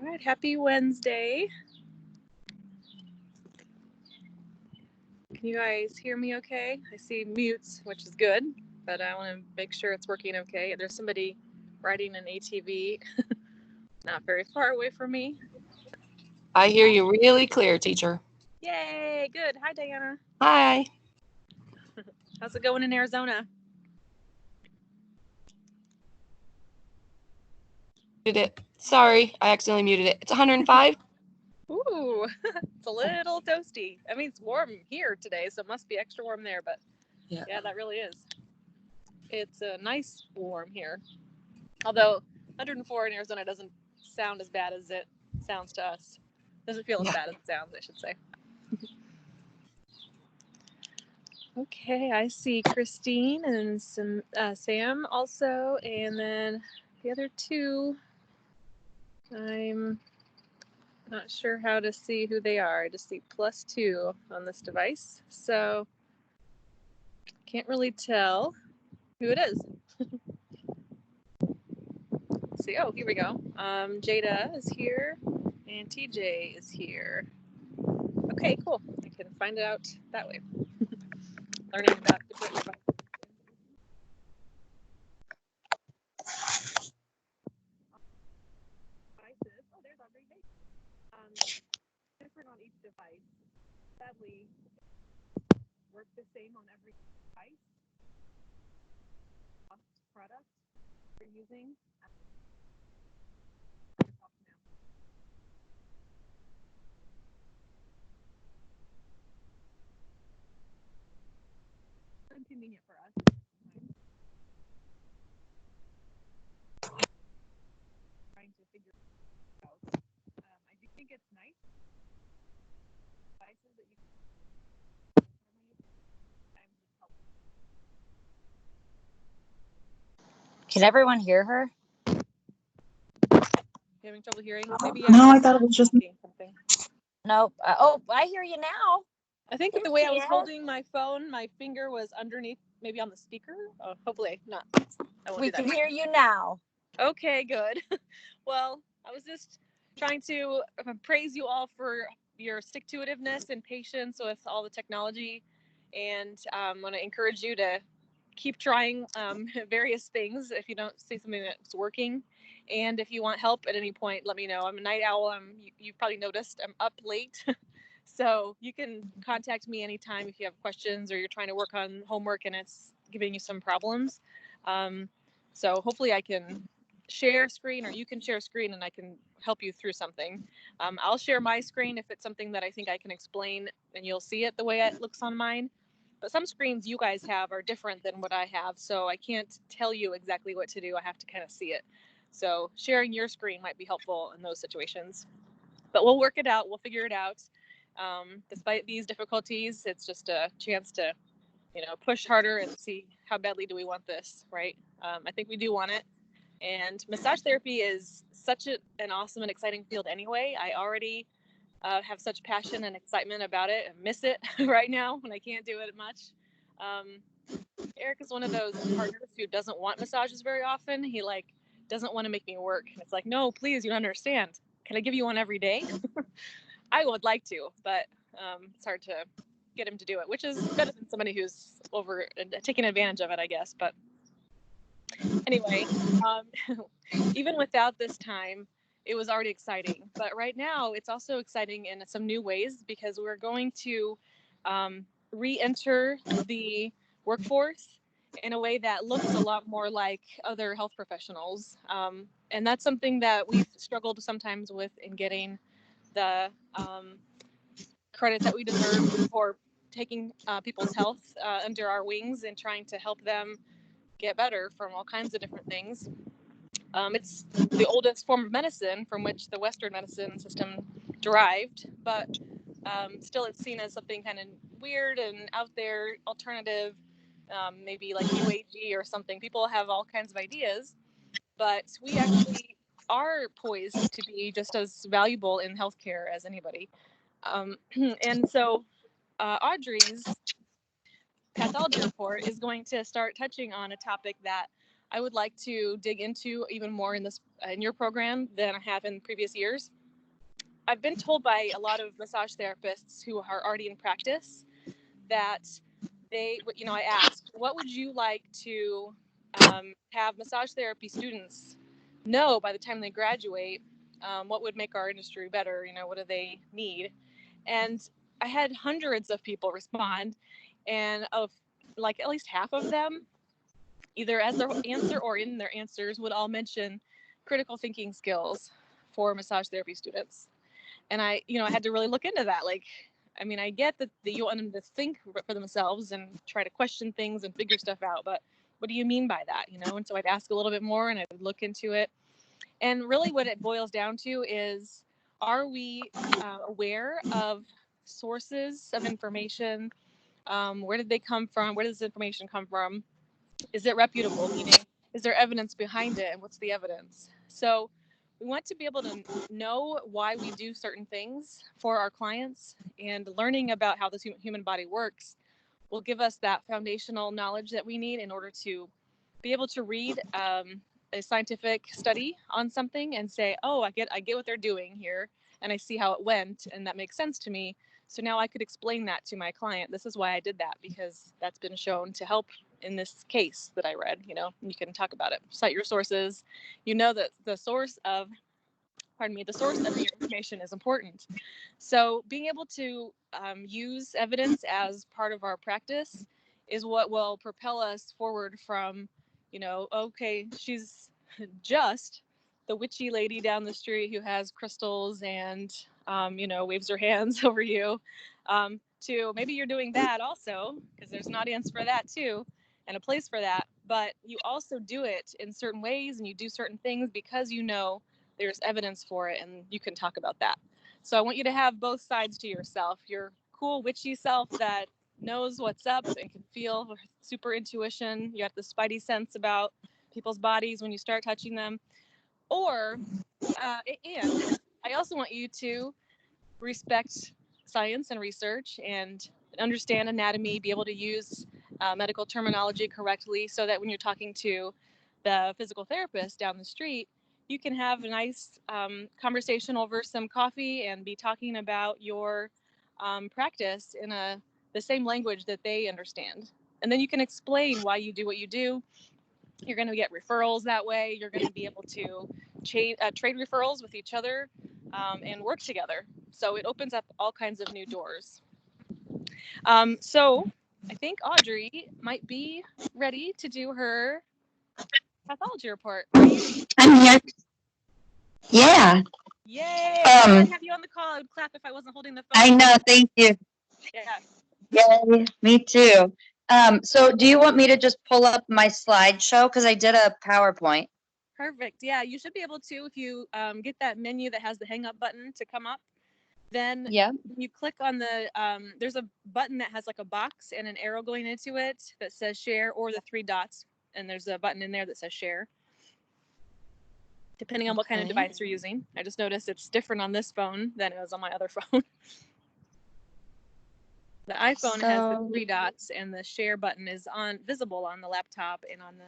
All right, happy Wednesday. Can you guys hear me okay? I see mutes, which is good, but I want to make sure it's working okay. There's somebody riding an ATV not very far away from me. I hear you really clear, teacher. Yay, good. Hi, Diana. Hi. How's it going in Arizona? Muted it. Sorry, I accidentally muted it. It's 105. Ooh, it's a little toasty. I mean, it's warm here today, so it must be extra warm there, but yeah, that really is. It's a nice warm here. Although 104 in Arizona doesn't sound as bad as it sounds to us. Doesn't feel as bad as it sounds, I should say. Okay, I see Christine and some Sam also, and then the other two, I'm not sure how to see who they are. I just see +2 on this device, so can't really tell who it is. See, oh, here we go. Jada is here, and TJ is here. Okay, cool. I can find it out that way. Learning about different devices. Oh, there's Audrey. Hey. Different on each device. Sadly, work the same on every device. Product you're using. Inconvenient for us. Trying to figure it out. I do think it's nice. Devices that you Can everyone hear her? You having trouble hearing? Maybe No, I thought it was just something. Nope. Oh, I hear you now. I think the way I was holding my phone, my finger was underneath, maybe on the speaker. Oh, hopefully not. We can hear you now. Okay, good. Well, I was just trying to praise you all for your stick-to-itiveness and patience with all the technology, and I want to encourage you to keep trying various things if you don't see something that's working. And if you want help at any point, let me know. I'm a night owl. You've probably noticed I'm up late. So you can contact me anytime if you have questions or you're trying to work on homework and it's giving you some problems. So hopefully I can share screen, or you can share screen, and I can help you through something. I'll share my screen if it's something that I think I can explain, and you'll see it the way it looks on mine. But some screens you guys have are different than what I have, so I can't tell you exactly what to do. I have to kind of see it. So sharing your screen might be helpful in those situations. But we'll work it out. We'll figure it out. Despite these difficulties, it's just a chance to, push harder and see how badly do we want this, right? I think we do want it. And massage therapy is such an awesome and exciting field anyway. I already have such passion and excitement about it and miss it right now when I can't do it much. Eric is one of those partners who doesn't want massages very often. He doesn't want to make me work. And it's like, no, please, you don't understand. Can I give you one every day? I would like to, but it's hard to get him to do it, which is better than somebody who's taking advantage of it, I guess. But anyway, even without this time, it was already exciting. But right now, it's also exciting in some new ways because we're going to re-enter the workforce in a way that looks a lot more like other health professionals. And that's something that we've struggled sometimes with in getting the credit that we deserve for taking people's health under our wings and trying to help them get better from all kinds of different things. It's the oldest form of medicine from which the Western medicine system derived, but still it's seen as something kind of weird and out there, alternative, maybe like New Agey or something. People have all kinds of ideas, but we actually are poised to be just as valuable in healthcare as anybody. And so Audrey's pathology report is going to start touching on a topic that I would like to dig into even more in your program than I have in previous years. I've been told by a lot of massage therapists who are already in practice that I asked, what would you like to have massage therapy students know by the time they graduate? What would make our industry better? What do they need? And I had hundreds of people respond, and of like at least half of them, either as their answer or in their answers, would all mention critical thinking skills for massage therapy students. And I had to really look into that. Like, I mean, I get that you want them to think for themselves and try to question things and figure stuff out, but what do you mean by that? And so I'd ask a little bit more and I'd look into it. And really what it boils down to is, are we aware of sources of information? Where did they come from? Where does this information come from? Is it reputable? Meaning, is there evidence behind it? And what's the evidence? So we want to be able to know why we do certain things for our clients, and learning about how the human body works will give us that foundational knowledge that we need in order to be able to read a scientific study on something and say, oh, I get what they're doing here, and I see how it went, and that makes sense to me. So now I could explain that to my client. This is why I did that, because that's been shown to help in this case that I read. You can talk about it, cite your sources. That the source of your information is important. So being able to use evidence as part of our practice is what will propel us forward from, okay, she's just the witchy lady down the street who has crystals and, waves her hands over you, to maybe you're doing that also, because there's an audience for that too, and a place for that. But you also do it in certain ways, and you do certain things because there's evidence for it, and you can talk about that. So I want you to have both sides to yourself: your cool witchy self that knows what's up and can feel super intuition. You have the spidey sense about people's bodies when you start touching them. And I also want you to respect science and research and understand anatomy, be able to use medical terminology correctly, so that when you're talking to the physical therapist down the street, you can have a nice conversation over some coffee and be talking about your practice in the same language that they understand. And then you can explain why you do what you do. You're going to get referrals that way. You're going to be able to trade referrals with each other and work together. So it opens up all kinds of new doors. So I think Audrey might be ready to do her pathology report. I'm here. Yeah. Yay! I have you on the call. I would clap if I wasn't holding the phone. I know. Thank you. Yeah. Yay. Me too. So do you want me to just pull up my slideshow? Because I did a PowerPoint. Perfect. Yeah, you should be able to, if you get that menu that has the hang up button to come up, then you click on the, there's a button that has like a box and an arrow going into it that says share, or the 3 dots. And there's a button in there that says share, depending on what kind of device you're using. I just noticed it's different on this phone than it was on my other phone. The iPhone has the 3 dots, and the share button is visible on the laptop and on the.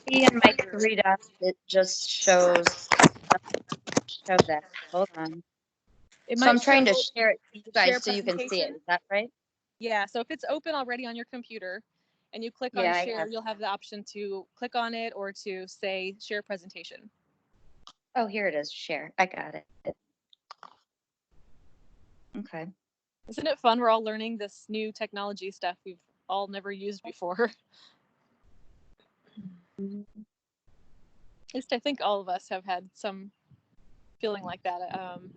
In my 3 dots, it just shows that. Hold on. So I'm trying to share it to you guys so you can see it. Is that right? Yeah. So if it's open already on your computer and you click on share, you'll have the option to click on it or to say share presentation. Oh, here it is. Share. I got it. Okay. Isn't it fun? We're all learning this new technology stuff we've all never used before. At least I think all of us have had some feeling like that.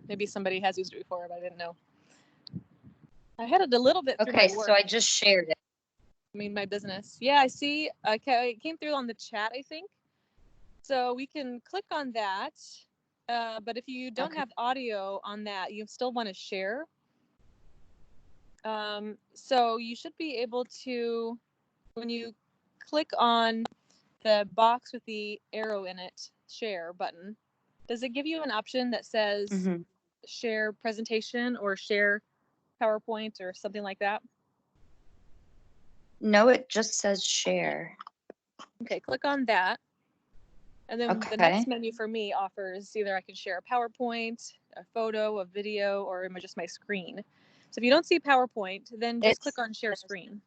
Maybe somebody has used it before, but I didn't know. I had it a little bit through my work. So I just shared it. I mean, my business. Yeah, I see. Okay, it came through on the chat, I think. So we can click on that. But if you don't have audio on that, you still want to share. So you should be able to, when you click on the box with the arrow in it, share button, does it give you an option that says share presentation or share PowerPoint or something like that? No, it just says share. Okay, click on that. And then the Okay. next menu for me offers either I can share a PowerPoint, a photo, a video, or just my screen. So if you don't see PowerPoint, then just click on share screen.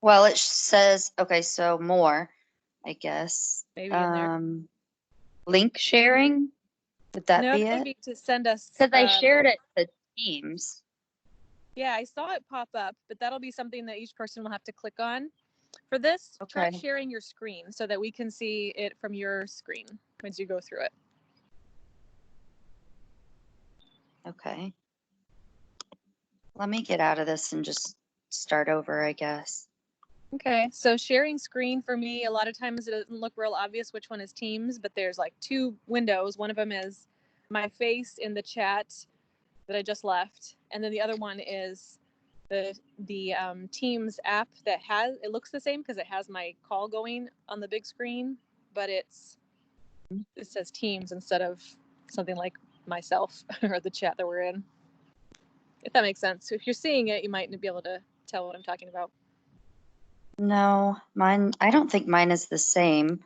Well, it says, okay, so more, I guess. Maybe in there. Link sharing? Would that No, be that would it? be to send us. Because I shared it to Teams. Yeah, I saw it pop up, but that'll be something that each person will have to click on. For this, try Okay. sharing your screen so that we can see it from your screen as you go through it. Okay. Let me get out of this and just start over, I guess. Okay, so sharing screen for me, a lot of times it doesn't look real obvious which one is Teams, but there's like two windows. One of them is my face in the chat that I just left, and then the other one is the Teams app that it looks the same because it has my call going on the big screen, but it says Teams instead of something like myself or the chat that we're in. If that makes sense. So if you're seeing it, you might be able to tell what I'm talking about. No, I don't think mine is the same.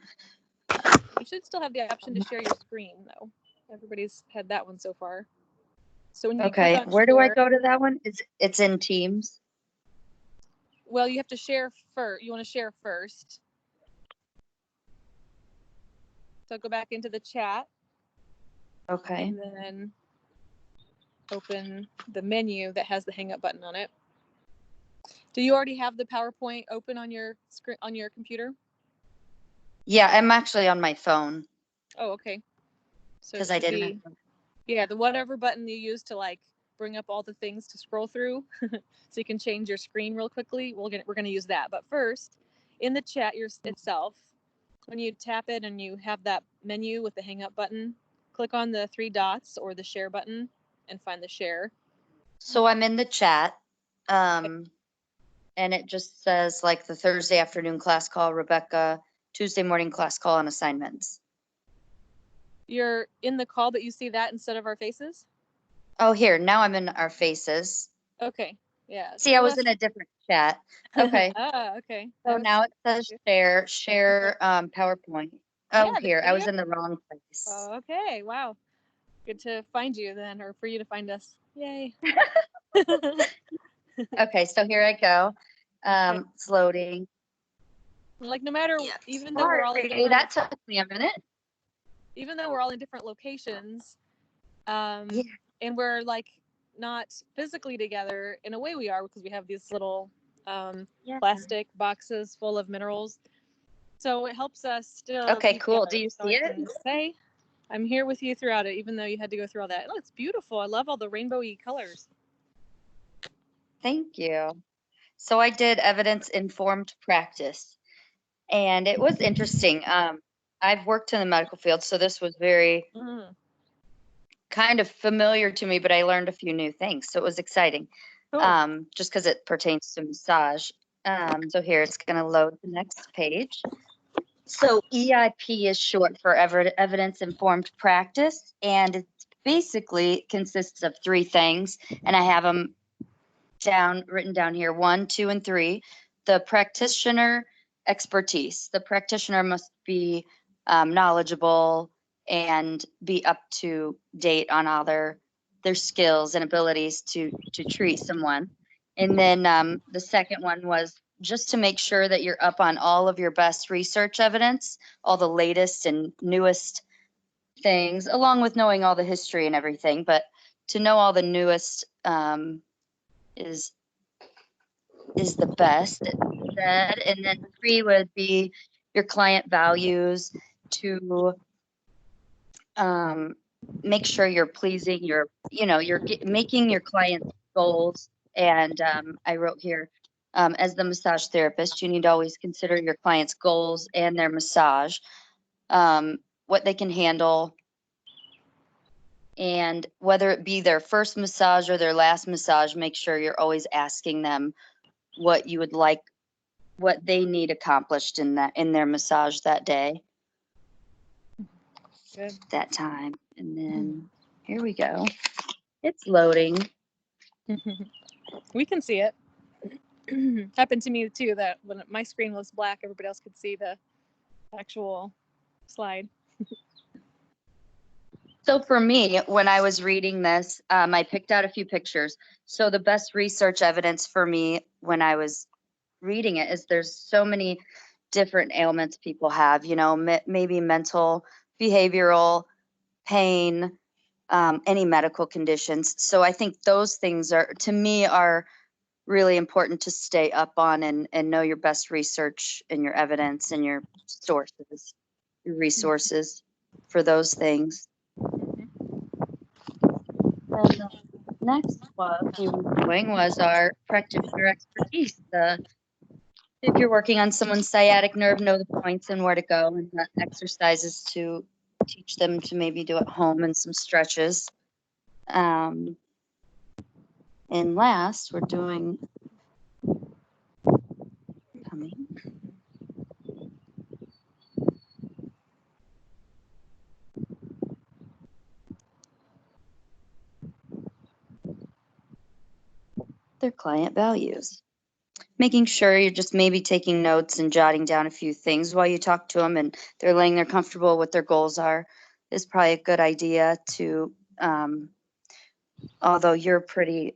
You should still have the option to share your screen, though. Everybody's had that one so far. So when you Okay, click on where do I share, go to that one? It's in Teams. well, you have to share first. You want to share first. So go back into the chat. Okay. And then open the menu that has the hang up button on it. Do you already have the PowerPoint open on your screen on your computer? Yeah, I'm actually on my phone. Oh, okay. So because I didn't. Yeah, the whatever button you use to like bring up all the things to scroll through, so you can change your screen real quickly. We're gonna use that. But first, in the chat itself, when you tap it and you have that menu with the hang up button, click on the three dots or the share button and find the share. So I'm in the chat, and it just says like the Thursday afternoon class call, Rebecca, Tuesday morning class call on assignments. You're in the call, but you see that instead of our faces? Oh, here, now I'm in our faces. Okay, yeah. See, I was in a different chat. Okay. Okay. So now it says share PowerPoint. Oh, Yeah, here, I was in the wrong place. Okay, wow. Good to find you then, or for you to find us. Yay. Okay, so here I go. It's loading. Like no matter, Yeah. even though we're all in Sorry, that took me a minute. even though we're all in different locations, Yeah. and we're like not physically together, in a way we are because we have these little Yeah. plastic boxes full of minerals. So it helps us still. Okay, be cool. together. Do you So see I it? can say I'm here with you throughout it, even though you had to go through all that. Oh, it's beautiful. I love all the rainbowy colors. Thank you. So I did evidence-informed practice, and it was interesting. I've worked in the medical field, so this was very kind of familiar to me, but I learned a few new things, so it was exciting. Cool. Just because it pertains to massage. So here it's going to load the next page. So EIP is short for evidence-informed practice, and it basically consists of three things, and I have them written down here, 1, 2, and 3. The practitioner expertise. The practitioner must be knowledgeable and be up to date on all their skills and abilities to treat someone. And then the second one was just to make sure that you're up on all of your best research evidence, all the latest and newest things, along with knowing all the history and everything. But to know all the newest is the best, it said. And then 3 would be your client values, to make sure you're pleasing you're making your client's goals. And I wrote here, as the massage therapist, you need to always consider your client's goals and their massage, what they can handle, and whether it be their first massage or their last massage, make sure you're always asking them what you would like, what they need accomplished in their massage that day. Good. That time. And then here we go. It's loading. We can see it. happened to me too, that when my screen was black, everybody else could see the actual slide. So for me, when I was reading this, I picked out a few pictures. So the best research evidence for me when I was reading it is there's so many different ailments people have, you know, maybe mental, behavioral, pain, any medical conditions. So I think those things are, to me, are really important to stay up on and know your best research and your evidence and your sources, your resources for those things. And the next one we were doing was our practitioner expertise. If you're working on someone's sciatic nerve, know the points and where to go, and the exercises to teach them to maybe do at home and some stretches. And last, we're doing their client values. Making sure you're just maybe taking notes and jotting down a few things while you talk to them and they're laying there comfortable what their goals are is probably a good idea to, although you're pretty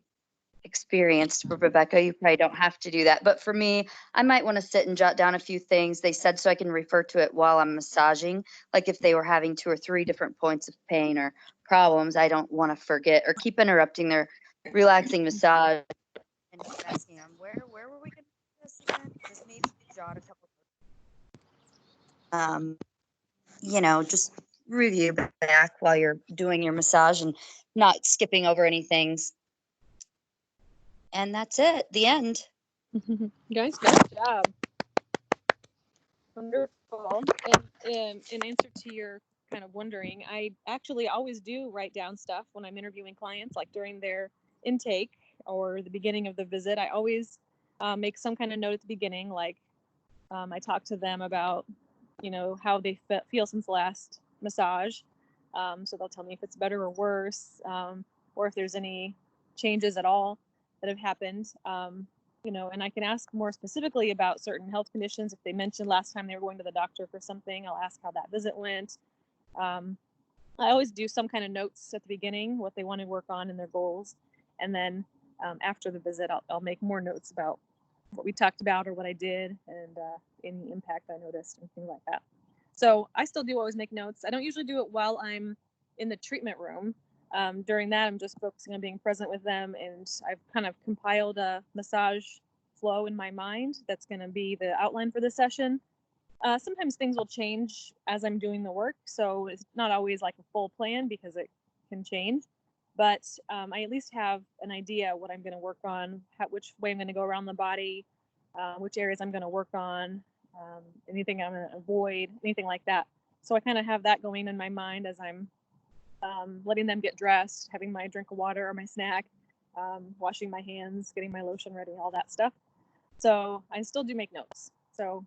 experienced, Rebecca, you probably don't have to do that. But for me, I might want to sit and jot down a few things they said so I can refer to it while I'm massaging. Like if they were having 2 or 3 different points of pain or problems, I don't want to forget or keep interrupting their relaxing massage and asking them, where were we going to do this again? Just maybe jot a couple. You know, just review back while you're doing your massage and not skipping over any things. And that's it, the end. Guys, nice job. Wonderful. And in answer to your kind of wondering, I actually always do write down stuff when I'm interviewing clients, like during their intake or the beginning of the visit. I always make some kind of note at the beginning, like I talk to them about, you know, how they feel since the last massage. So they'll tell me if it's better or worse, or if there's any changes at all that have happened. You know, and I can ask more specifically about certain health conditions. If they mentioned last time they were going to the doctor for something, I'll ask how that visit went. I always do some kind of notes at the beginning, what they want to work on and their goals. And then after the visit, I'll make more notes about what we talked about or what I did and any impact I noticed and things like that. So I still do always make notes. I don't usually do it while I'm in the treatment room. During that, I'm just focusing on being present with them, and I've kind of compiled a massage flow in my mind that's going to be the outline for the session. Sometimes things will change as I'm doing the work, so it's not always like a full plan because it can change. But I at least have an idea what I'm going to work on, which way I'm going to go around the body, which areas I'm going to work on, anything I'm going to avoid, anything like that. So I kind of have that going in my mind as I'm letting them get dressed, having my drink of water or my snack, washing my hands, getting my lotion ready, all that stuff. So I still do make notes. So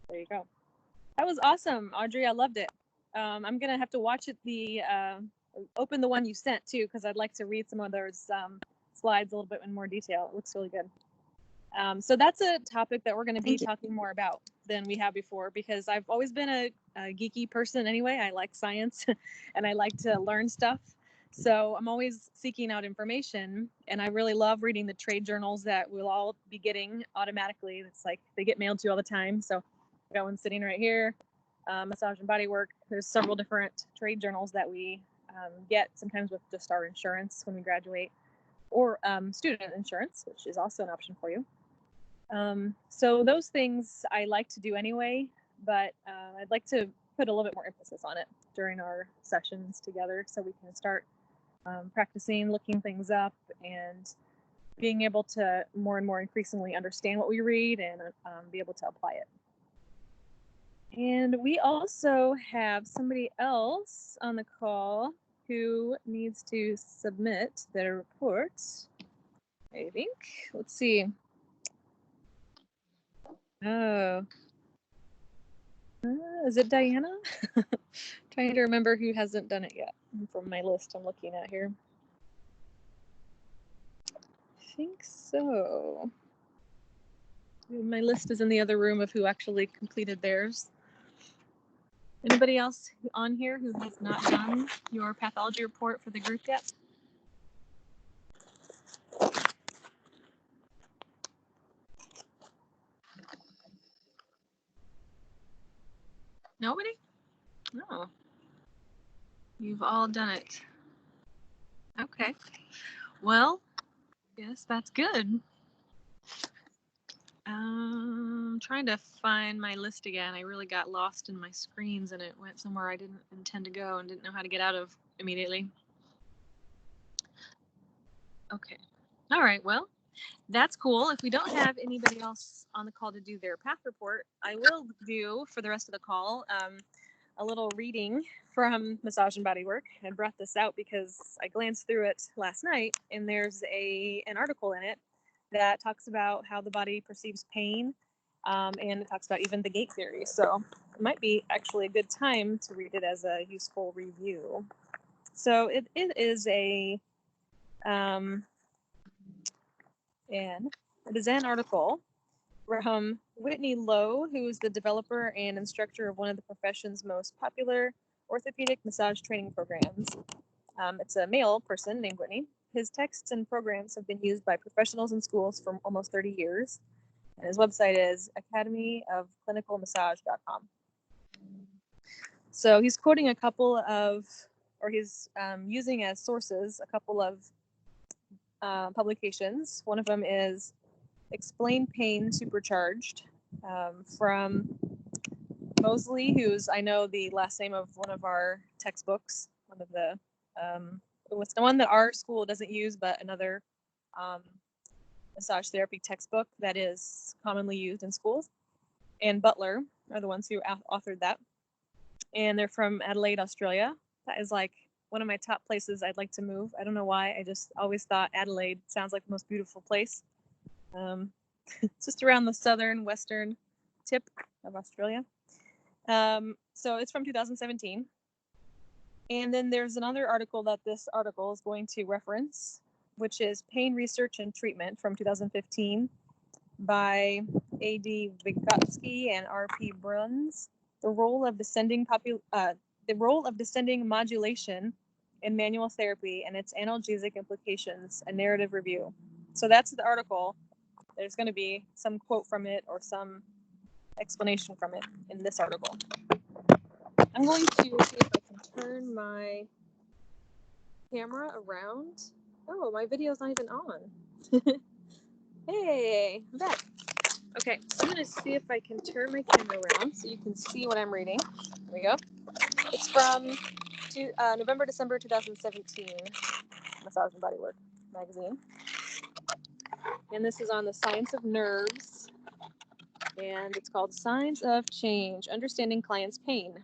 there you go. That was awesome, Audrey. I loved it. I'm going to have to watch it, open the one you sent too, because I'd like to read some of those slides a little bit in more detail. It looks really good. So that's a topic that we're going to be talking more about than we have before, because I've always been a geeky person anyway. I like science and I like to learn stuff. So I'm always seeking out information, and I really love reading the trade journals that we'll all be getting automatically. It's like they get mailed to you all the time. So I got one sitting right here, Massage and Body Work. There's several different trade journals that we get sometimes with just our insurance when we graduate, or student insurance, which is also an option for you. So those things I like to do anyway, but I'd like to put a little bit more emphasis on it during our sessions together so we can start practicing, looking things up, and being able to more and more increasingly understand what we read and be able to apply it. And we also have somebody else on the call who needs to submit their report, I think. Let's see. Oh, is it Diana? Trying to remember who hasn't done it yet from my list I'm looking at here. I think so. My list is in the other room of who actually completed theirs. Anybody else on here who has not done your pathology report for the group yet? Nobody? No. You've all done it. Okay. Well, yes, that's good. Trying to find my list again. I really got lost in my screens and it went somewhere I didn't intend to go and didn't know how to get out of immediately. Okay. All right. Well, that's cool. If we don't have anybody else on the call to do their path report, I will do for the rest of the call a little reading from Massage and Bodywork. I brought this out because I glanced through it last night and there's an article in it that talks about how the body perceives pain, and it talks about even the gate theory. So it might be actually a good time to read it as a useful review. So it is an article from Whitney Lowe, who is the developer and instructor of one of the profession's most popular orthopedic massage training programs. It's a male person named Whitney. His texts and programs have been used by professionals in schools for almost 30 years. And his website is academyofclinicalmassage.com. So he's quoting he's using as sources a couple of publications. One of them is Explain Pain Supercharged from Mosley, who's, I know, the last name of one of our textbooks, one of the it's the one that our school doesn't use, but another massage therapy textbook that is commonly used in schools. And Butler are the ones who authored that. And they're from Adelaide, Australia. That is like one of my top places I'd like to move. I don't know why. I just always thought Adelaide sounds like the most beautiful place. It's just around the southern western tip of Australia. So it's from 2017. And then there's another article that this article is going to reference, which is Pain Research and Treatment from 2015 by A.D. Vygotsky and R.P. Bruns. The role of descending modulation in manual therapy and its analgesic implications, a narrative review. So that's the article. There's going to be some quote from it or some explanation from it in this article. I'm going to see if I can turn my camera around. Oh, my video's not even on. Hey, I'm back. Okay, so I'm going to see if I can turn my camera around so you can see what I'm reading. Here we go. It's from November, December 2017, Massage and Bodywork magazine. And this is on the science of nerves. And it's called Signs of Change, Understanding Client's Pain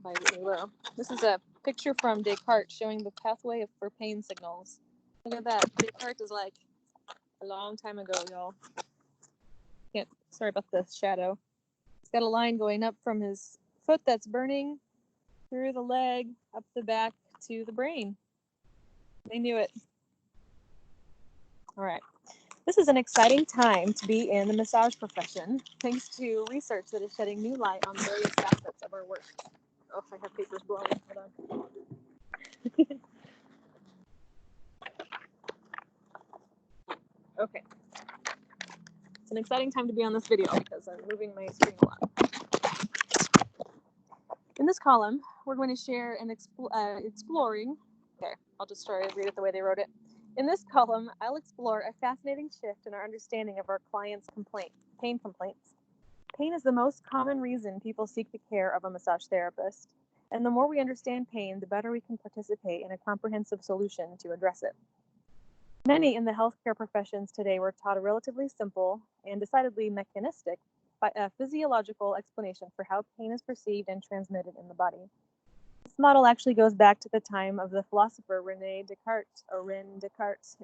by Whitney Lowe. This is a picture from Descartes showing the pathway for pain signals. Look at that. Descartes is like a long time ago, y'all. Sorry about the shadow. He's got a line going up from his foot that's burning, through the leg, up the back to the brain. They knew it. All right. This is an exciting time to be in the massage profession, thanks to research that is shedding new light on various facets of our work. Oh, I have papers blowing. Hold on. Okay. It's an exciting time to be on this video because I'm moving my screen a lot. In this column, we're going to share an exploring. Okay, I'll just try to read it the way they wrote it. In this column, I'll explore a fascinating shift in our understanding of our clients' pain complaints. Pain is the most common reason people seek the care of a massage therapist, and the more we understand pain, the better we can participate in a comprehensive solution to address it. Many in the healthcare professions today were taught a relatively simple and decidedly mechanistic physiological explanation for how pain is perceived and transmitted in the body. This model actually goes back to the time of the philosopher René Descartes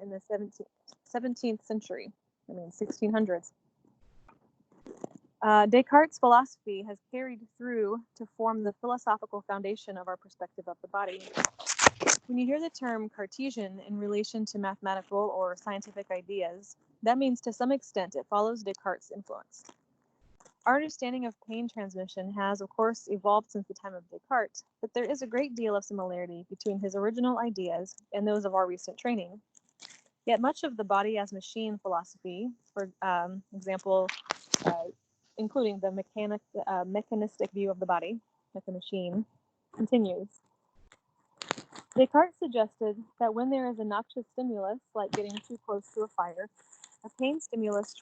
in the 17th century, 1600s. Descartes' philosophy has carried through to form the philosophical foundation of our perspective of the body. When you hear the term Cartesian in relation to mathematical or scientific ideas, That means to some extent it follows Descartes' influence. Our understanding of pain transmission has, of course, evolved since the time of Descartes, but there is a great deal of similarity between his original ideas and those of our recent training. Yet much of the body as machine philosophy, for example, including the mechanistic view of the body as a machine, continues. Descartes suggested that when there is a noxious stimulus, like getting too close to a fire, a pain stimulus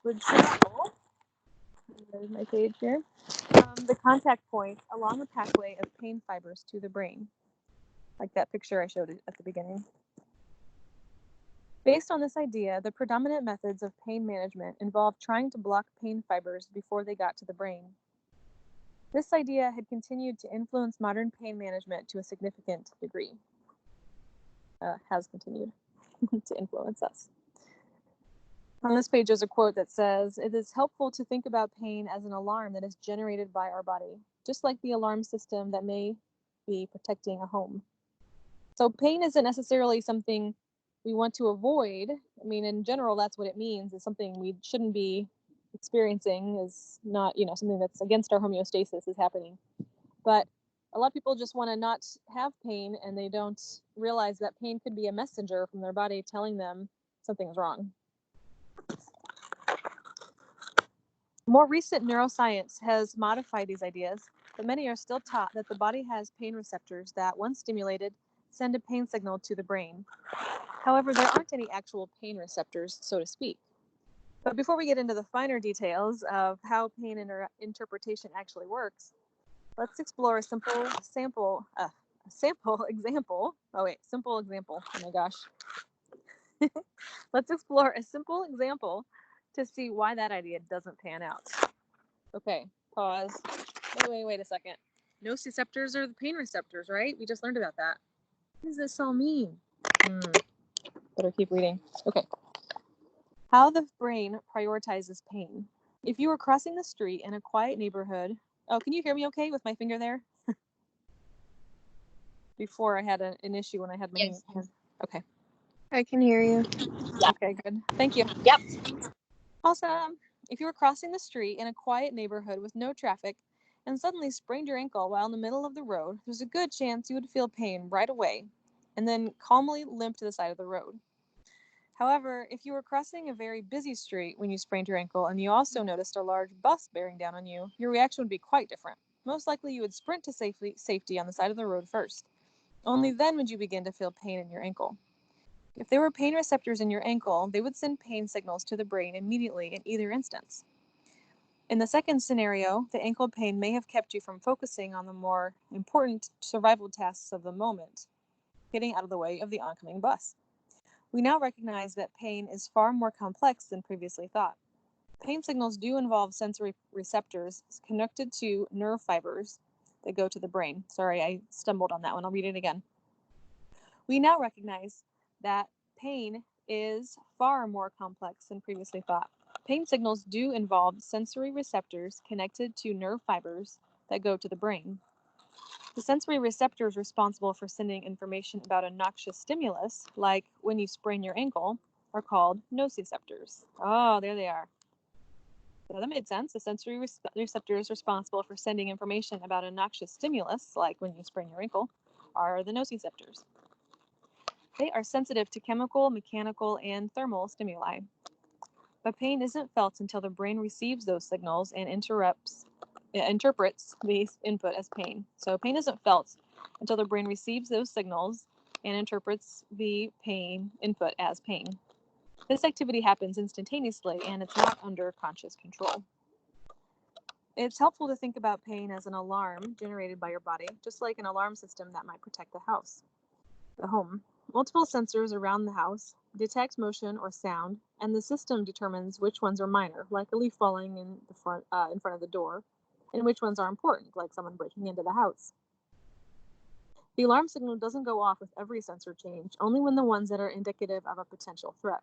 would travel, there's my page here, from the contact point along the pathway of pain fibers to the brain, like that picture I showed at the beginning. Based on this idea, the predominant methods of pain management involved trying to block pain fibers before they got to the brain. This idea had continued to influence modern pain management to a significant degree. Has continued to influence us. On this page, there's a quote that says, "It is helpful to think about pain as an alarm that is generated by our body, just like the alarm system that may be protecting a home." So pain isn't necessarily something we want to avoid. I mean, in general, that's what it means, is something we shouldn't be experiencing, is not, something that's against our homeostasis is happening. But a lot of people just want to not have pain, and they don't realize that pain could be a messenger from their body telling them something's wrong. More recent neuroscience has modified these ideas, but many are still taught that the body has pain receptors that, once stimulated, send a pain signal to the brain. However, there aren't any actual pain receptors, so to speak. But before we get into the finer details of how pain interpretation actually works, let's explore a simple example. Oh my gosh. Let's explore a simple example to see why that idea doesn't pan out. Okay, pause. Wait a second. Nociceptors are the pain receptors, right? We just learned about that. What does this all mean? Better keep reading. Okay. How the brain prioritizes pain. If you were crossing the street in a quiet neighborhood, can you hear me okay with my finger there? Before I had an issue when I had my hand. Okay. I can hear you. Okay, good. Thank you. Yep. Awesome. If you were crossing the street in a quiet neighborhood with no traffic and suddenly sprained your ankle while in the middle of the road, there's a good chance you would feel pain right away and then calmly limp to the side of the road. However, if you were crossing a very busy street when you sprained your ankle and you also noticed a large bus bearing down on you, your reaction would be quite different. Most likely you would sprint to safety on the side of the road first. Only then would you begin to feel pain in your ankle. If there were pain receptors in your ankle, they would send pain signals to the brain immediately in either instance. In the second scenario, the ankle pain may have kept you from focusing on the more important survival tasks of the moment, getting out of the way of the oncoming bus. We now recognize that pain is far more complex than previously thought. Pain signals do involve sensory receptors connected to nerve fibers that go to the brain. Sorry, I stumbled on that one. I'll read it again. We now recognize that pain is far more complex than previously thought. Pain signals do involve sensory receptors connected to nerve fibers that go to the brain. The sensory receptors responsible for sending information about a noxious stimulus, like when you sprain your ankle, are called nociceptors. Oh, there they are. So that made sense. The sensory receptors responsible for sending information about a noxious stimulus, like when you sprain your ankle, are the nociceptors. They are sensitive to chemical, mechanical, and thermal stimuli. But pain isn't felt until the brain receives those signals and interprets the input as pain. So pain isn't felt until the brain receives those signals and interprets the pain input as pain. This activity happens instantaneously, and it's not under conscious control. It's helpful to think about pain as an alarm generated by your body, just like an alarm system that might protect the home. Multiple sensors around the house detect motion or sound, and the system determines which ones are minor, like a leaf falling in front of the door, and which ones are important, like someone breaking into the house. The alarm signal doesn't go off with every sensor change, only when the ones that are indicative of a potential threat.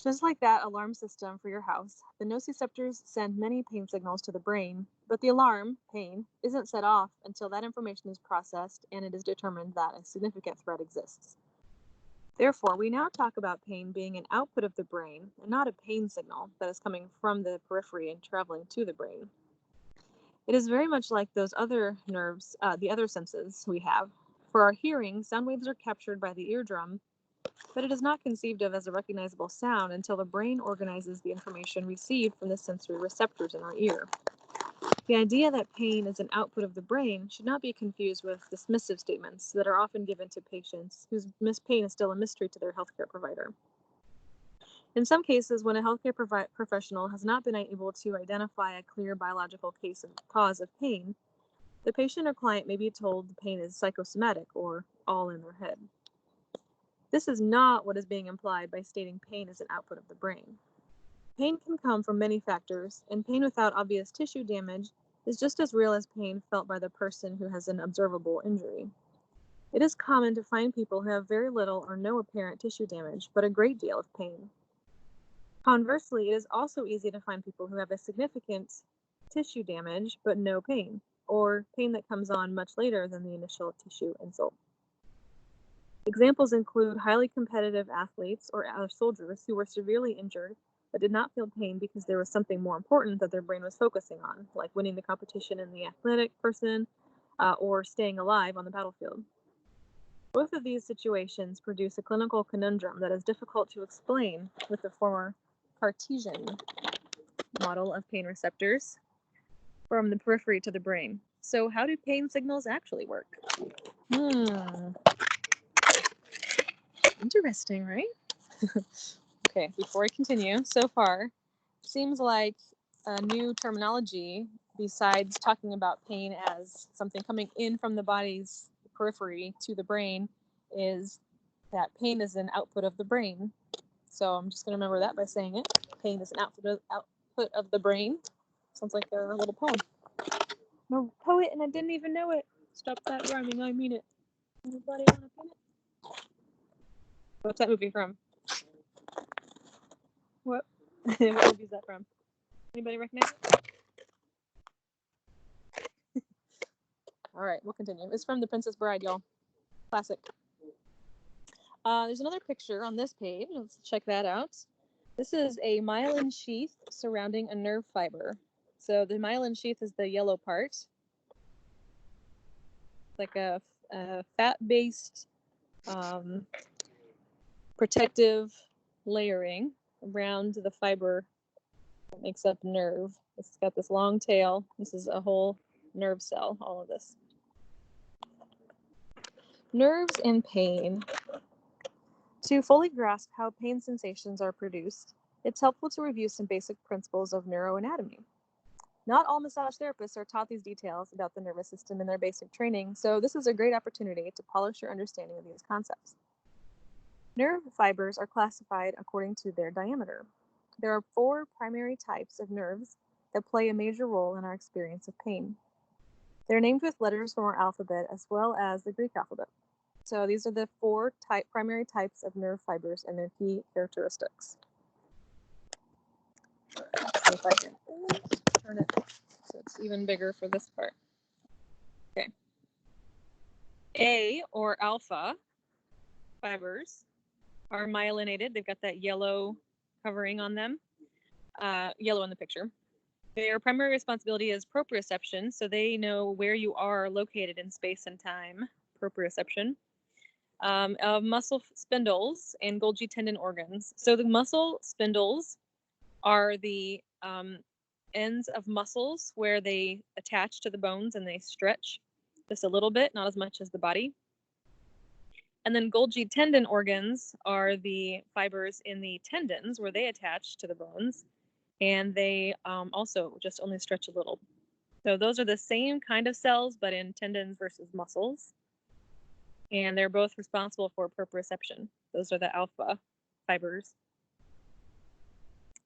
Just like that alarm system for your house, the nociceptors send many pain signals to the brain, but the alarm, pain, isn't set off until that information is processed and it is determined that a significant threat exists. Therefore, we now talk about pain being an output of the brain and not a pain signal that is coming from the periphery and traveling to the brain. It is very much like those other nerves, the other senses we have. For our hearing, sound waves are captured by the eardrum, but it is not conceived of as a recognizable sound until the brain organizes the information received from the sensory receptors in our ear. The idea that pain is an output of the brain should not be confused with dismissive statements that are often given to patients whose pain is still a mystery to their healthcare provider. In some cases, when a healthcare professional has not been able to identify a clear biological cause of pain, the patient or client may be told the pain is psychosomatic or all in their head. This is not what is being implied by stating pain is an output of the brain. Pain can come from many factors, and pain without obvious tissue damage is just as real as pain felt by the person who has an observable injury. It is common to find people who have very little or no apparent tissue damage, but a great deal of pain. Conversely, it is also easy to find people who have a significant tissue damage, but no pain, or pain that comes on much later than the initial tissue insult. Examples include highly competitive athletes or soldiers who were severely injured but did not feel pain because there was something more important that their brain was focusing on, like winning the competition in the athletic person or staying alive on the battlefield. Both of these situations produce a clinical conundrum that is difficult to explain with the former Cartesian model of pain receptors from the periphery to the brain. So how do pain signals actually work? Interesting, right? Okay, before I continue, so far, seems like a new terminology besides talking about pain as something coming in from the body's periphery to the brain is that pain is an output of the brain. So I'm just going to remember that by saying it. Pain is an output of the brain. Sounds like a little poem. No poet, and I didn't even know it. Stop that rhyming, I mean it. Anybody want to pin it? What's that movie from? What? What movie is that from? Anybody recognize it? All right, we'll continue. It's from The Princess Bride, y'all. Classic. There's another picture on this page. Let's check that out. This is a myelin sheath surrounding a nerve fiber. So the myelin sheath is the yellow part. It's like a fat-based protective layering around the fiber that makes up nerve. It's got this long tail. This is a whole nerve cell, all of this. Nerves and pain. To fully grasp how pain sensations are produced, it's helpful to review some basic principles of neuroanatomy. Not all massage therapists are taught these details about the nervous system in their basic training, so this is a great opportunity to polish your understanding of these concepts. Nerve fibers are classified according to their diameter. There are 4 primary types of nerves that play a major role in our experience of pain. They're named with letters from our alphabet as well as the Greek alphabet. So these are the 4 primary types of nerve fibers and their key characteristics. Let's see if I can turn it so it's even bigger for this part. Okay. A, or alpha, fibers are myelinated. They've got that yellow covering on them, yellow in the picture. Their primary responsibility is proprioception, so they know where you are located in space and time, proprioception. Of muscle spindles and Golgi tendon organs. So the muscle spindles are the ends of muscles where they attach to the bones and they stretch just a little bit, not as much as the body. And then Golgi tendon organs are the fibers in the tendons where they attach to the bones, and they also just only stretch a little. So those are the same kind of cells, but in tendons versus muscles. And they're both responsible for proprioception. Those are the alpha fibers,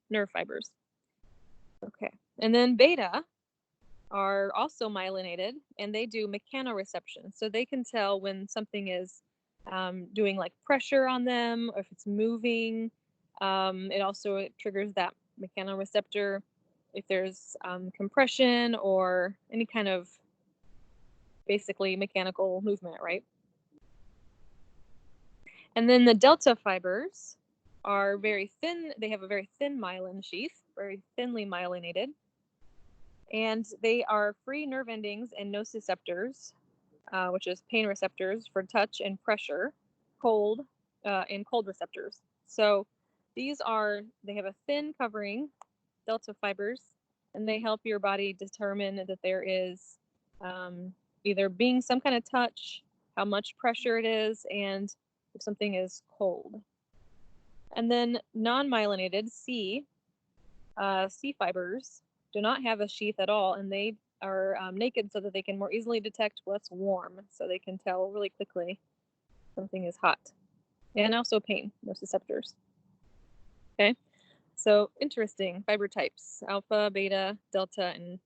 nerve fibers. Okay, and then beta are also myelinated, and they do mechanoreception. So they can tell when something is doing like pressure on them, or if it's moving, It also triggers that mechanoreceptor if there's compression or any kind of basically mechanical movement, right? And then the delta fibers are very thin. They have a very thin myelin sheath, very thinly myelinated. And they are free nerve endings and nociceptors, which is pain receptors for touch and pressure, cold, and cold receptors. So they have a thin covering, delta fibers, and they help your body determine that there is either being some kind of touch, how much pressure it is, and if something is cold. And then non-myelinated C fibers do not have a sheath at all, and they are naked so that they can more easily detect what's warm, so they can tell really quickly something is hot. And also pain, nociceptors. Okay, so interesting fiber types: alpha, beta, delta, and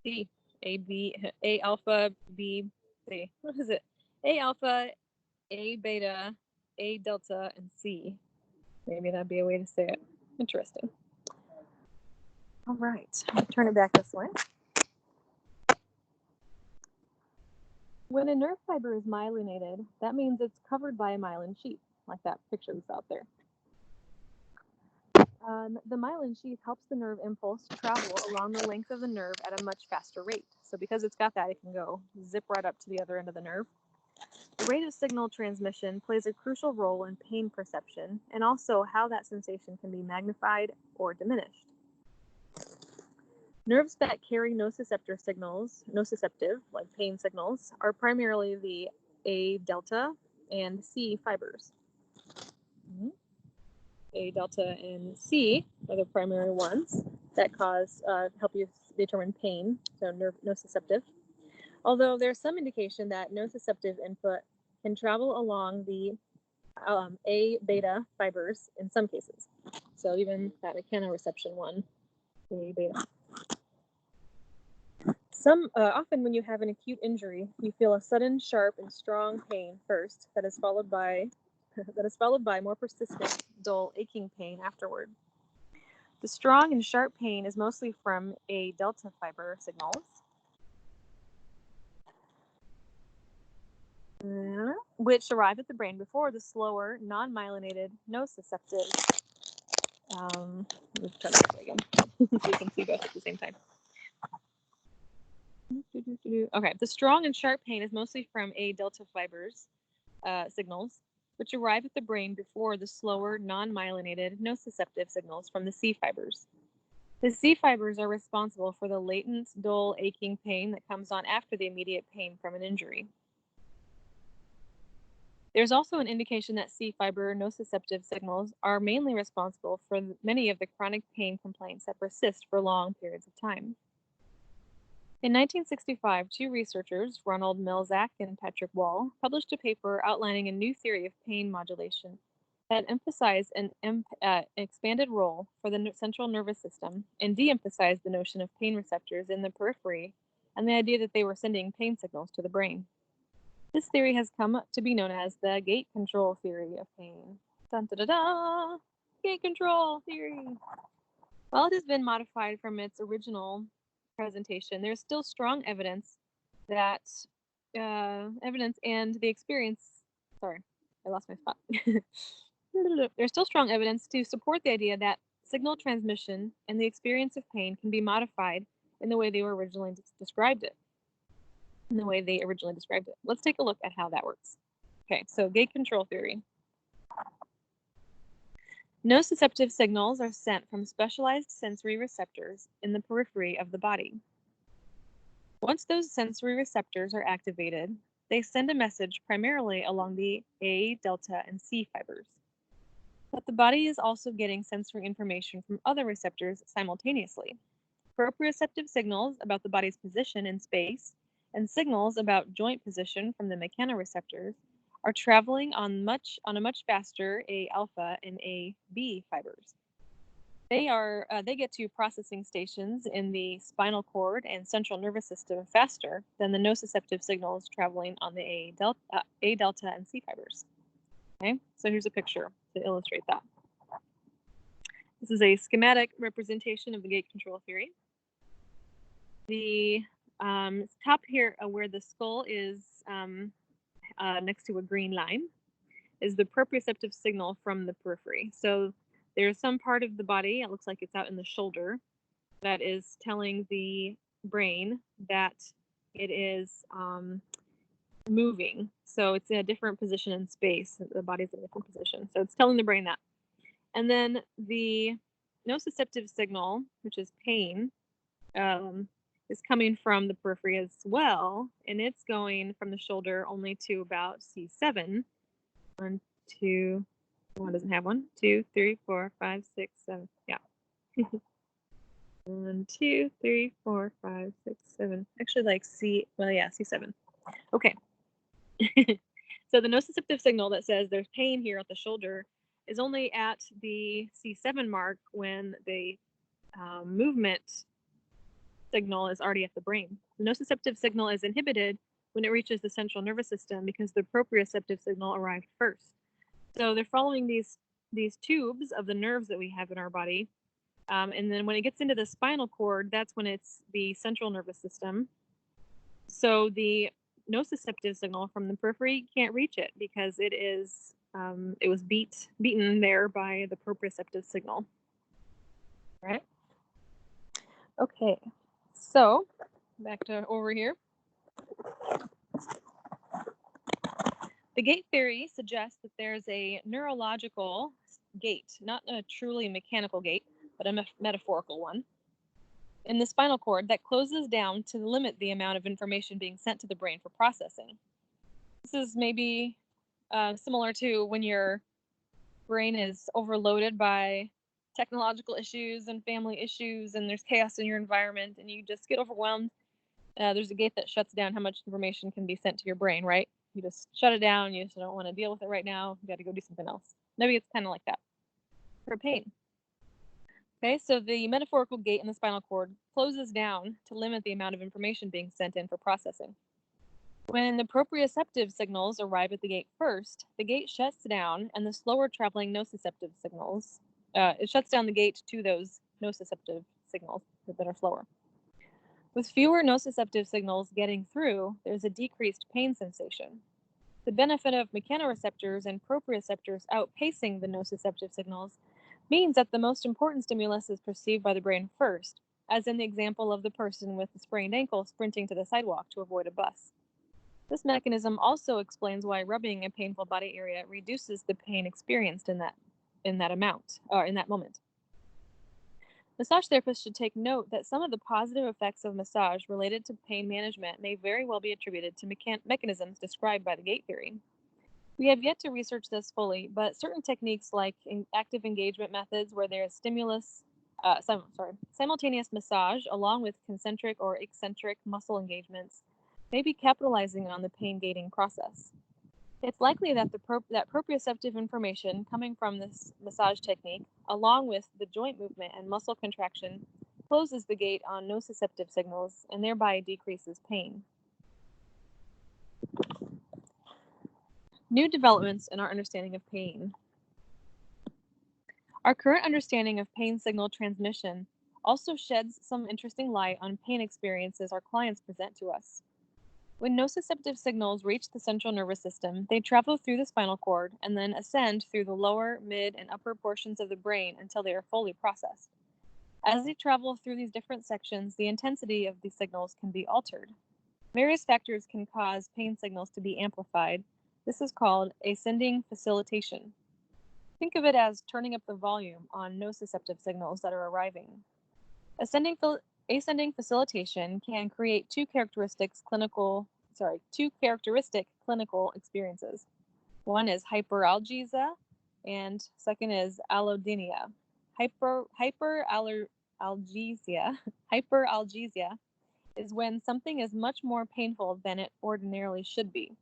C. A alpha, B, C. What is it? A alpha, A beta, A delta, and C. Maybe that'd be a way to say it. Interesting. All right, I'll turn it back this way. When a nerve fiber is myelinated, that means it's covered by a myelin sheath, like that picture that's out there. The myelin sheath helps the nerve impulse travel along the length of the nerve at a much faster rate. So because it's got that, it can go zip right up to the other end of the nerve. The rate of signal transmission plays a crucial role in pain perception and also how that sensation can be magnified or diminished. Nerves that carry nociceptor signals, nociceptive, like pain signals, are primarily the A delta and C fibers. A delta and C are the primary ones that help you determine pain, so nociceptive. Although there's some indication that nociceptive input can travel along the A beta fibers in some cases. So even that mechanoreception one, A beta. Often when you have an acute injury, you feel a sudden, sharp, and strong pain first that is followed by more persistent, dull, aching pain afterward. The strong and sharp pain is mostly from A delta fiber signals, which arrive at the brain before the slower, non-myelinated, nociceptive. Let's try that again, so you can see both at the same time. Okay, the strong and sharp pain is mostly from A delta fibers signals, which arrive at the brain before the slower, non-myelinated, nociceptive signals from the C fibers. The C fibers are responsible for the latent, dull, aching pain that comes on after the immediate pain from an injury. There's also an indication that C fiber nociceptive signals are mainly responsible for many of the chronic pain complaints that persist for long periods of time. In 1965, two researchers, Ronald Melzack and Patrick Wall, published a paper outlining a new theory of pain modulation that emphasized an expanded role for the central nervous system and de-emphasized the notion of pain receptors in the periphery and the idea that they were sending pain signals to the brain. This theory has come to be known as the gate control theory of pain. Dun, da, da, da. Gate control theory. While it has been modified from its original presentation, there's still strong evidence that and the experience. Sorry, I lost my spot. There's still strong evidence to support the idea that signal transmission and the experience of pain can be modified in the way they were originally described it. Let's take a look at how that works. Okay, so gate control theory. Nociceptive signals are sent from specialized sensory receptors in the periphery of the body. Once those sensory receptors are activated, they send a message primarily along the A, delta, and C fibers. But the body is also getting sensory information from other receptors simultaneously. Proprioceptive signals about the body's position in space and signals about joint position from the mechanoreceptors are traveling on a much faster A alpha and A B fibers. They get to processing stations in the spinal cord and central nervous system faster than the nociceptive signals traveling on the A delta and C fibers. Okay, so here's a picture to illustrate that. This is a schematic representation of the gait control theory. The top here where the skull is next to a green line is the proprioceptive signal from the periphery. So there's some part of the body, it looks like it's out in the shoulder, that is telling the brain that it is moving. So it's in a different position in space. The body's in a different position. So it's telling the brain that. And then the nociceptive signal, which is pain, is coming from the periphery as well. And it's going from the shoulder only to about C7. 1, 2, one doesn't have 1, 2, 3, 4, 5, 6, 7. Yeah. 1, 2, 3, 4, 5, 6, 7. Actually, like C, well, yeah, C7. Okay. So the nociceptive signal that says there's pain here at the shoulder is only at the C7 mark when the movement signal is already at the brain. The nociceptive signal is inhibited when it reaches the central nervous system because the proprioceptive signal arrived first. So they're following these tubes of the nerves that we have in our body. And then when it gets into the spinal cord, that's when it's the central nervous system. So the nociceptive signal from the periphery can't reach it because it is it was beaten there by the proprioceptive signal. All right. Okay. So back to over here. The gait theory suggests that there's a neurological gait, not a truly mechanical gait, but a metaphorical one, in the spinal cord that closes down to limit the amount of information being sent to the brain for processing. This is maybe similar to when your brain is overloaded by technological issues and family issues, and there's chaos in your environment, and you just get overwhelmed. There's a gate that shuts down how much information can be sent to your brain, right? You just shut it down. You just don't want to deal with it right now. You got to go do something else. Maybe it's kind of like that for pain. Okay, so the metaphorical gate in the spinal cord closes down to limit the amount of information being sent in for processing. When the proprioceptive signals arrive at the gate first, the gate shuts down, and the slower traveling nociceptive signals, it shuts down the gate to those nociceptive signals that are slower. With fewer nociceptive signals getting through, there's a decreased pain sensation. The benefit of mechanoreceptors and proprioceptors outpacing the nociceptive signals means that the most important stimulus is perceived by the brain first, as in the example of the person with the sprained ankle sprinting to the sidewalk to avoid a bus. This mechanism also explains why rubbing a painful body area reduces the pain experienced in that moment. Massage therapists should take note that some of the positive effects of massage related to pain management may very well be attributed to mechanisms described by the gait theory. We have yet to research this fully, but certain techniques like active engagement methods where there is simultaneous massage along with concentric or eccentric muscle engagements may be capitalizing on the pain gating process. It's likely that that proprioceptive information coming from this massage technique, along with the joint movement and muscle contraction, closes the gate on nociceptive signals and thereby decreases pain. New developments in our understanding of pain. Our current understanding of pain signal transmission also sheds some interesting light on pain experiences our clients present to us. When nociceptive signals reach the central nervous system, they travel through the spinal cord and then ascend through the lower, mid, and upper portions of the brain until they are fully processed. As they travel through these different sections, the intensity of these signals can be altered. Various factors can cause pain signals to be amplified. This is called ascending facilitation. Think of it as turning up the volume on nociceptive signals that are arriving. Ascending facilitation can create two characteristic clinical experiences. One is hyperalgesia, and second is allodynia. Hyperalgesia is when something is much more painful than it ordinarily should be.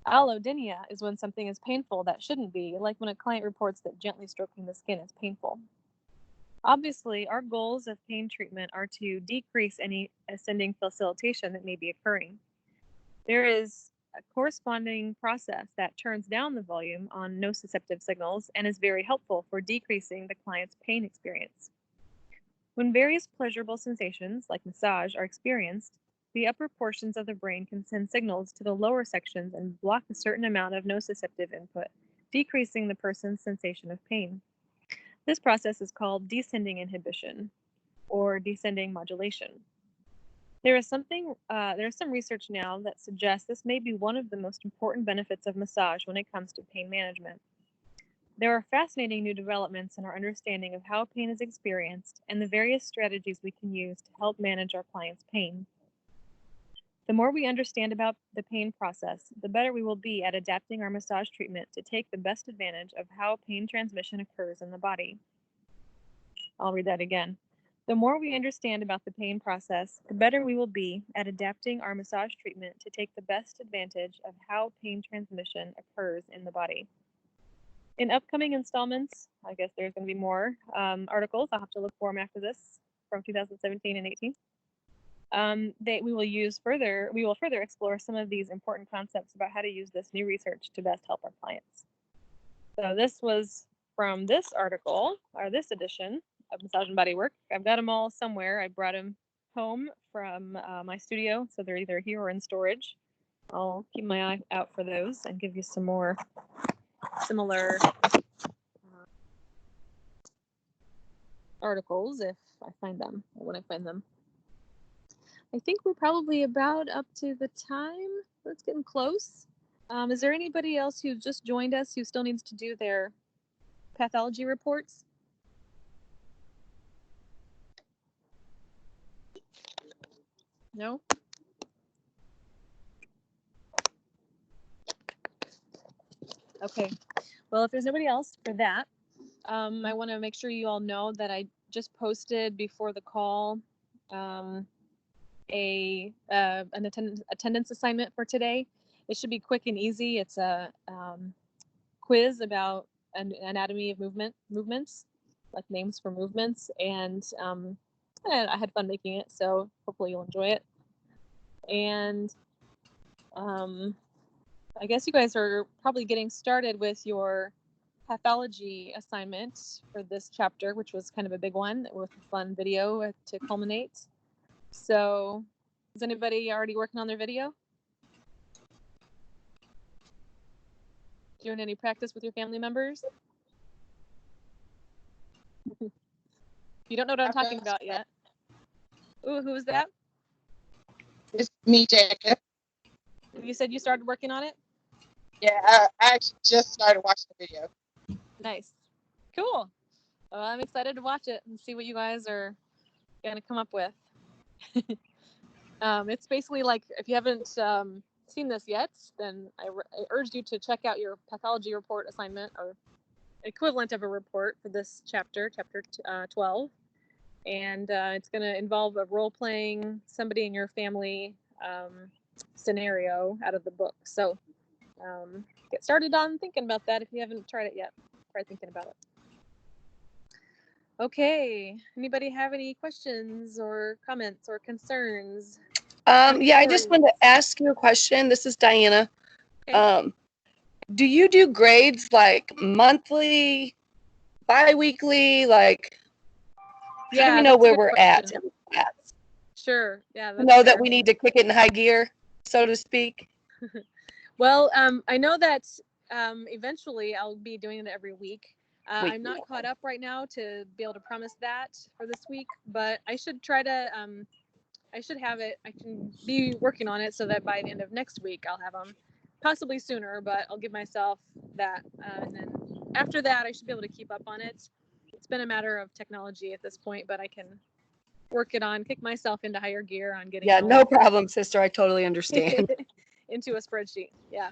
Allodynia is when something is painful that shouldn't be, like when a client reports that gently stroking the skin is painful. Obviously, our goals of pain treatment are to decrease any ascending facilitation that may be occurring. There is a corresponding process that turns down the volume on nociceptive signals and is very helpful for decreasing the client's pain experience. When various pleasurable sensations, like massage, are experienced, the upper portions of the brain can send signals to the lower sections and block a certain amount of nociceptive input, decreasing the person's sensation of pain. This process is called descending inhibition or descending modulation. There is some research now that suggests this may be one of the most important benefits of massage when it comes to pain management. There are fascinating new developments in our understanding of how pain is experienced and the various strategies we can use to help manage our clients' pain. The more we understand about the pain process, the better we will be at adapting our massage treatment to take the best advantage of how pain transmission occurs in the body. I'll read that again. The more we understand about the pain process, the better we will be at adapting our massage treatment to take the best advantage of how pain transmission occurs in the body. In upcoming installments, I guess there's going to be more articles. I'll have to look for them after this from 2017 and 18. We will further explore some of these important concepts about how to use this new research to best help our clients. So this was from this article, or this edition of Massage and Bodywork. I've got them all somewhere. I brought them home from my studio, so they're either here or in storage. I'll keep my eye out for those and give you some more similar articles if I find them, or when I find them. I think we're probably about up to the time. Let's get close. Is there anybody else who just joined us who still needs to do their pathology reports? No? Okay. Well, if there's nobody else for that, I want to make sure you all know that I just posted before the call an attendance assignment for today. It should be quick and easy. It's a quiz about an anatomy of movements, like names for movements, and I had fun making it, so hopefully you'll enjoy it. And I guess you guys are probably getting started with your pathology assignment for this chapter, which was kind of a big one with a fun video to culminate. So is anybody already working on their video? Doing any practice with your family members? You don't know what I'm talking about yet. Ooh, who was that? It's me, Jacob. You said you started working on it? Yeah, I actually just started watching the video. Nice. Cool. Well, I'm excited to watch it and see what you guys are going to come up with. It's basically like, if you haven't seen this yet, then I urge you to check out your pathology report assignment, or equivalent of a report for this chapter 12. And it's going to involve a role-playing somebody in your family scenario out of the book. So get started on thinking about that if you haven't tried it yet. Try thinking about it. Okay, anybody have any questions or comments or concerns? Yeah, I just wanted to ask you a question. This is Diana. Okay. Do you do grades like monthly, bi-weekly, like, how do we know that's a where good we're at question. in the class? Sure, yeah. To That's know that fair. we need to kick it in high gear, so to speak? Well, I know that eventually I'll be doing it every week. I'm not caught up right now to be able to promise that for this week, but I should try to, I should have it, I can be working on it so that by the end of next week I'll have them, possibly sooner, but I'll give myself that. And then after that, I should be able to keep up on it. It's been a matter of technology at this point, but I can work it on, kick myself into higher gear on getting Yeah, all no problem, sister. I totally understand. into a spreadsheet. Yeah.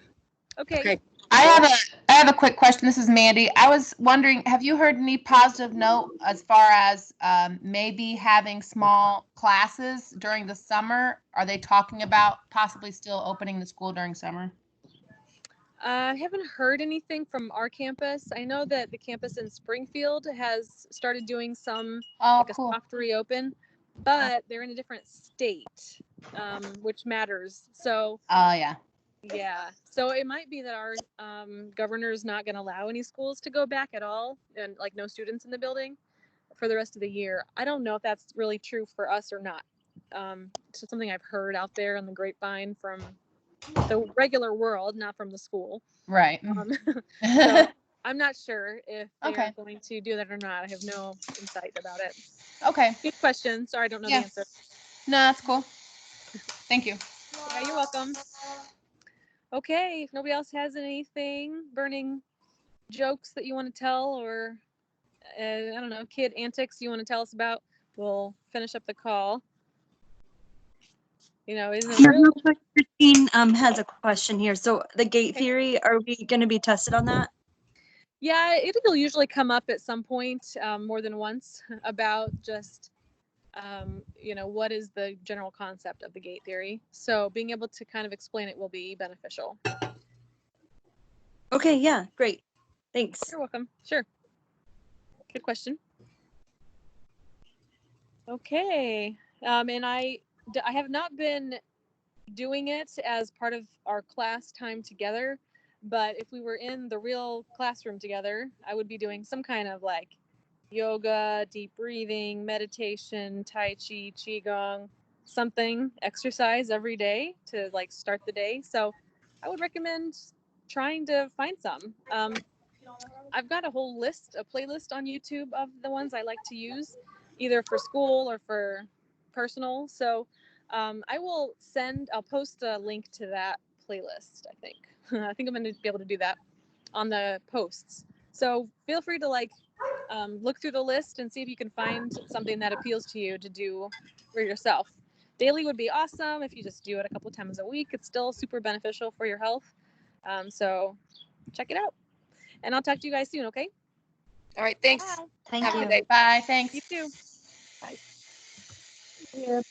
Okay. Okay. I have a quick question. This is Mandy. I was wondering, have you heard any positive note as far as maybe having small classes during the summer? Are they talking about possibly still opening the school during summer? I haven't heard anything from our campus. I know that the campus in Springfield has started doing some, like a Cool. soft reopen, but they're in a different state, which matters. So Oh, yeah. Yeah. So it might be that our governor's not going to allow any schools to go back at all, and like no students in the building for the rest of the year. I don't know if that's really true for us or not. It's just something I've heard out there on the grapevine from the regular world, not from the school. Right. So I'm not sure if they're Okay. going to do that or not. I have no insight about it. Okay. Good question. Sorry, I don't know Yeah. the answer. No, that's cool. Thank you. Yeah, you're welcome. Okay, if nobody else has anything, burning jokes that you want to tell, or I don't know, kid antics you want to tell us about, we'll finish up the call. You know, isn't it Yeah, real? real quick, Christine has a question here. So the gate theory, are we going to be tested on that? Yeah, it'll usually come up at some point, more than once, about just, you know, what is the general concept of the gate theory. So being able to kind of explain it will be beneficial. Okay, yeah, great. Thanks. You're welcome. Sure. Good question. Okay. And I have not been doing it as part of our class time together, but if we were in the real classroom together, I would be doing some kind of like yoga, deep breathing, meditation, tai chi, qigong, something exercise every day to like start the day. So I would recommend trying to find some. I've got a whole list, a playlist on YouTube of the ones I like to use, either for school or for personal. So I'll post a link to that playlist, I think. I think I'm going to be able to do that on the posts. So feel free to look through the list and see if you can find something that appeals to you to do for yourself. Daily would be awesome if you just do it a couple times a week. It's still super beneficial for your health. So check it out. And I'll talk to you guys soon, okay? All right. Thanks. Bye. Thank Have a you. good day. Bye. Thanks. You too. Bye. Yeah.